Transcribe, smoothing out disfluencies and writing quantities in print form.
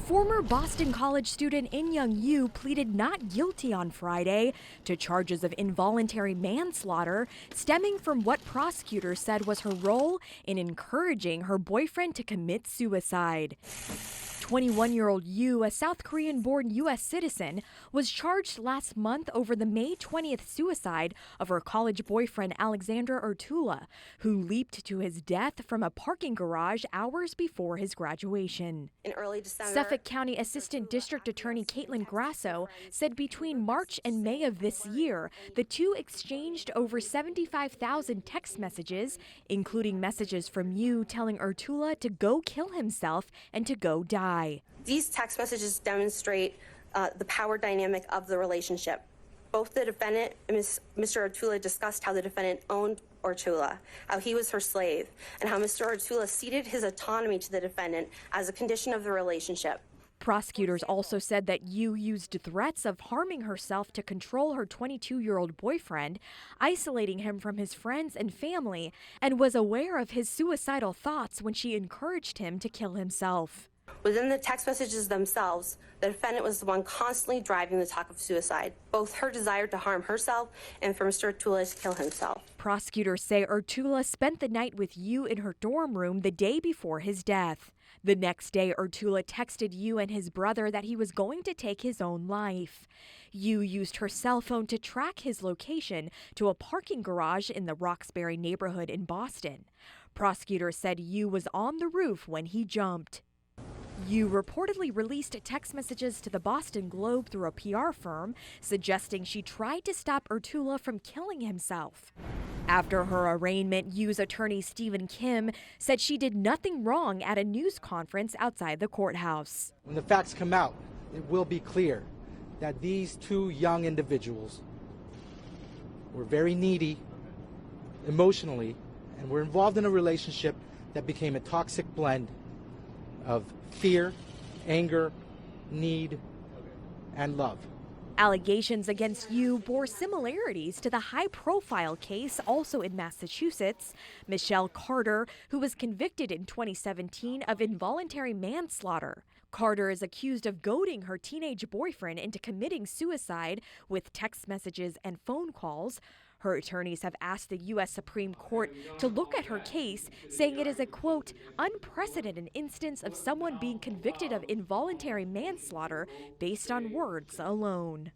Former Boston College student Inyoung You pleaded not guilty on Friday to charges of involuntary manslaughter stemming from what prosecutors said was her role in encouraging her boyfriend to commit suicide. 21-year-old You, a South Korean-born U.S. citizen, was charged last month over the May 20th suicide of her college boyfriend Alexander Urtula, who leaped to his death from a parking garage hours before his graduation. In early December, Suffolk County Assistant District Attorney Caitlin Grasso said between March and May of this year, the two exchanged over 75,000 text messages, including messages from You telling Urtula to go kill himself and to go die. These text messages demonstrate the power dynamic of the relationship. Both the defendant and Mr. Urtula discussed how the defendant owned Urtula, how he was her slave, and how Mr. Urtula ceded his autonomy to the defendant as a condition of the relationship. Prosecutors also said that You used threats of harming herself to control her 22-year-old boyfriend, isolating him from his friends and family, and was aware of his suicidal thoughts when she encouraged him to kill himself. Within the text messages themselves, the defendant was the one constantly driving the talk of suicide, both her desire to harm herself and for Mr. Urtula to kill himself. Prosecutors say Urtula spent the night with You in her dorm room the day before his death. The next day, Urtula texted You and his brother that he was going to take his own life. You used her cell phone to track his location to a parking garage in the Roxbury neighborhood in Boston. Prosecutors said You was on the roof when he jumped. You reportedly released text messages to the Boston Globe through a PR firm, suggesting she tried to stop Urtula from killing himself. After her arraignment, You's attorney Stephen Kim said she did nothing wrong at a news conference outside the courthouse. When the facts come out, it will be clear that these two young individuals were very needy emotionally and were involved in a relationship that became a toxic blend of fear, anger, need, and love. Allegations against You bore similarities to the high-profile case also in Massachusetts. Michelle Carter, who was convicted in 2017 of involuntary manslaughter. Carter is accused of goading her teenage boyfriend into committing suicide with text messages and phone calls. Her attorneys have asked the U.S. Supreme Court to look at her case, saying it is a, quote, unprecedented instance of someone being convicted of involuntary manslaughter based on words alone.